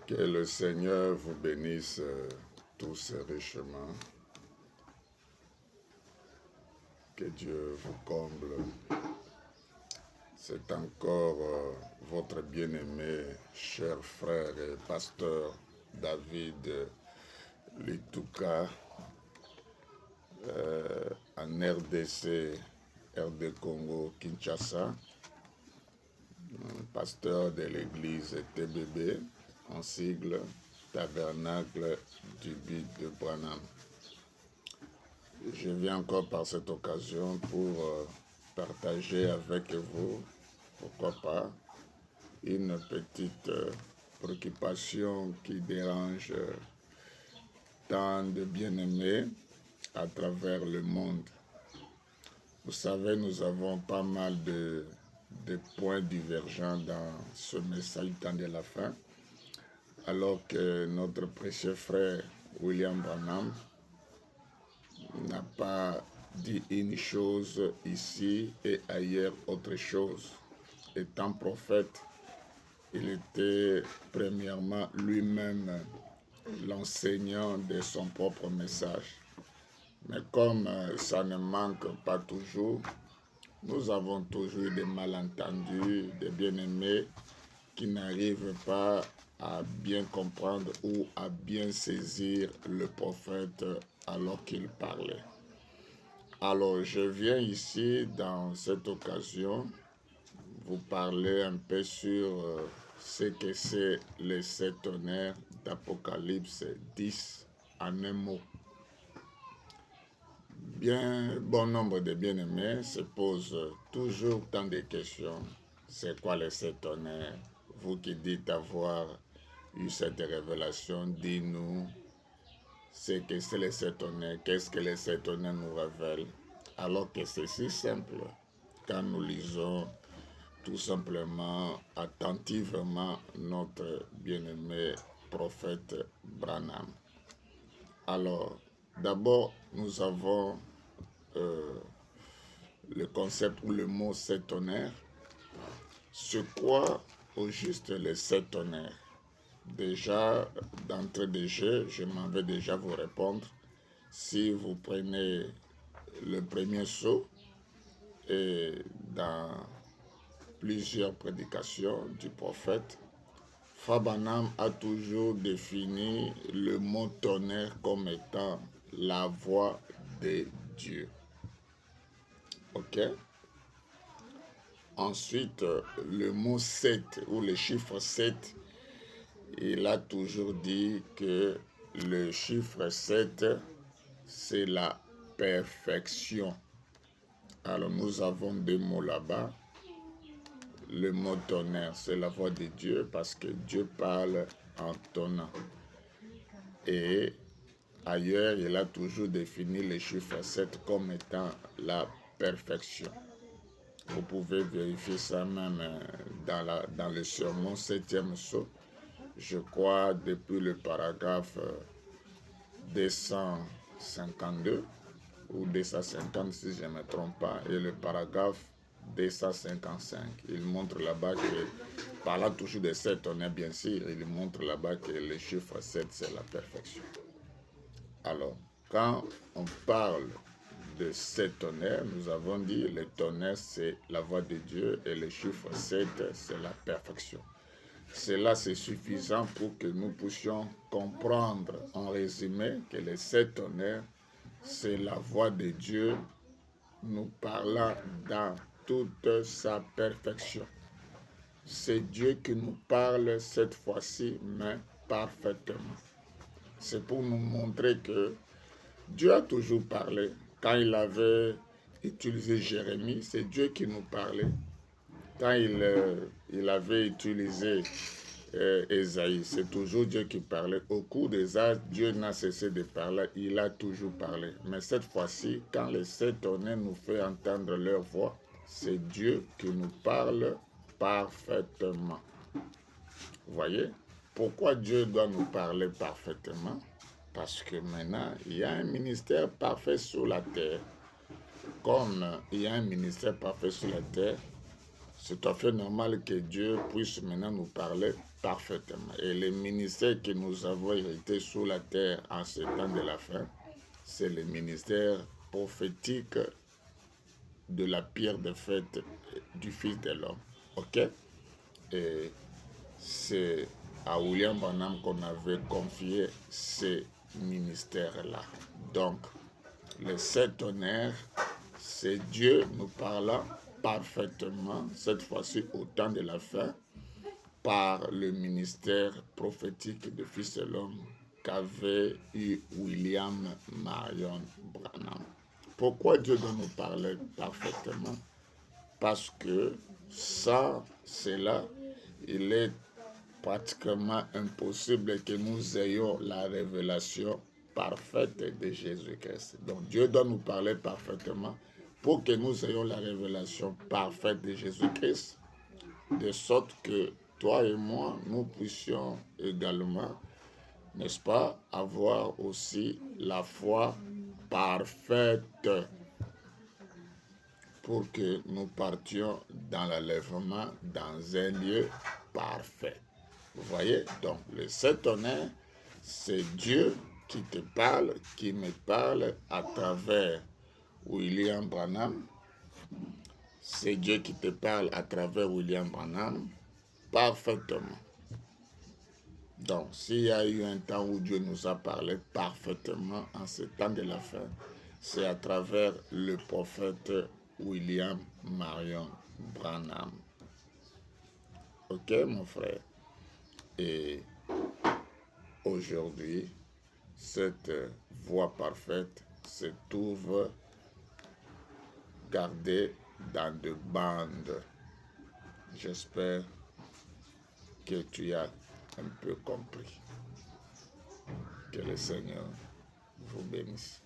Que le Seigneur vous bénisse tous richement. Que Dieu vous comble. C'est encore votre bien-aimé, cher frère et pasteur David Lituka en RDC, RD Congo, Kinshasa, pasteur de l'église TBB, en sigle Tabernacle du But de Branham. Je viens encore par cette occasion pour partager avec vous, pourquoi pas, une petite préoccupation qui dérange tant de bien-aimés à travers le monde. Vous savez, nous avons pas mal de points divergents dans ce message temps de la fin, alors que notre précieux frère William Branham n'a pas dit une chose ici et ailleurs autre chose. Étant prophète, il était premièrement lui-même l'enseignant de son propre message. Mais comme ça ne manque pas toujours, nous avons toujours des malentendus, des bien-aimés qui n'arrivent pas à bien comprendre ou à bien saisir le prophète alors qu'il parlait. Alors, je viens ici, dans cette occasion, vous parler un peu sur ce que c'est les 7 tonnerres d'Apocalypse 10 en un mot. Bien bon nombre de bien-aimés se posent toujours tant de questions. C'est quoi les 7 tonnerres? Vous qui dites avoir eu cette révélation, dis-nous ce que c'est les 7 tonnerres, qu'est-ce que les 7 tonnerres nous révèlent, alors que c'est si simple quand nous lisons tout simplement, attentivement, notre bien-aimé prophète Branham. Alors, d'abord, nous avons le concept ou le mot 7 tonnerres. C'est quoi au juste les 7 tonnerres? Déjà, d'entrée de jeu, je m'en vais déjà vous répondre. Si vous prenez le premier saut, et dans plusieurs prédications du prophète, Frère Branham a toujours défini le mot tonnerre comme étant la voix de Dieu. Ok? Ensuite, le mot 7 ou le chiffre 7, il a toujours dit que le chiffre 7, c'est la perfection. Alors nous avons deux mots là-bas. Le mot tonnerre, c'est la voix de Dieu parce que Dieu parle en tonnant. Et ailleurs, il a toujours défini le chiffre 7 comme étant la perfection. Vous pouvez vérifier ça même dans le sermon 7e saut. Je crois depuis le paragraphe 252 ou 250 si je ne me trompe pas, et le paragraphe 255. Il montre là-bas que, parlant toujours de 7 tonnerres bien sûr, il montre là-bas que le chiffre 7 c'est la perfection. Alors, quand on parle de 7 tonnerres, nous avons dit le tonnerre c'est la voix de Dieu et le chiffre 7 c'est la perfection. Cela c'est suffisant pour que nous puissions comprendre en résumé que les 7 tonnerres c'est la voix de Dieu nous parlant dans toute sa perfection. C'est Dieu qui nous parle cette fois-ci, mais parfaitement. C'est pour nous montrer que Dieu a toujours parlé. Quand il avait utilisé Jérémie, c'est Dieu qui nous parlait. Quand il avait utilisé Ésaïe, c'est toujours Dieu qui parlait. Au cours des âges, Dieu n'a cessé de parler, il a toujours parlé. Mais cette fois-ci, quand les 7 tonnerres nous fait entendre leur voix, c'est Dieu qui nous parle parfaitement. Vous voyez? Pourquoi Dieu doit nous parler parfaitement? Parce que maintenant, il y a un ministère parfait sur la terre. Comme il y a un ministère parfait sur la terre, c'est tout à fait normal que Dieu puisse maintenant nous parler parfaitement. Et le ministère que nous avons hérité sur la terre en ce temps de la fin, c'est le ministère prophétique de la pierre de fête du Fils de l'homme. Ok? Et c'est à William Branham qu'on avait confié ce ministère-là. Donc, les 7 honneurs, c'est Dieu nous parlant parfaitement, cette fois-ci au temps de la fin, par le ministère prophétique du Fils de l'homme qu'avait eu William Marion Branham. Pourquoi Dieu doit nous parler parfaitement? Parce que sans cela, il est pratiquement impossible que nous ayons la révélation parfaite de Jésus-Christ. Donc Dieu doit nous parler parfaitement pour que nous ayons la révélation parfaite de Jésus-Christ, de sorte que toi et moi, nous puissions également, n'est-ce pas, avoir aussi la foi parfaite pour que nous partions dans l'enlèvement dans un lieu parfait. Vous voyez, donc le 7 honneurs, c'est Dieu qui te parle, qui me parle à travers William Branham. C'est Dieu qui te parle à travers William Branham parfaitement. Donc, s'il y a eu un temps où Dieu nous a parlé parfaitement en ce temps de la fin, c'est à travers le prophète William Marion Branham. Ok, mon frère? Et aujourd'hui, cette voie parfaite se trouve gardée dans de bandes. J'espère que tu as un peu compris. Que le Seigneur vous bénisse.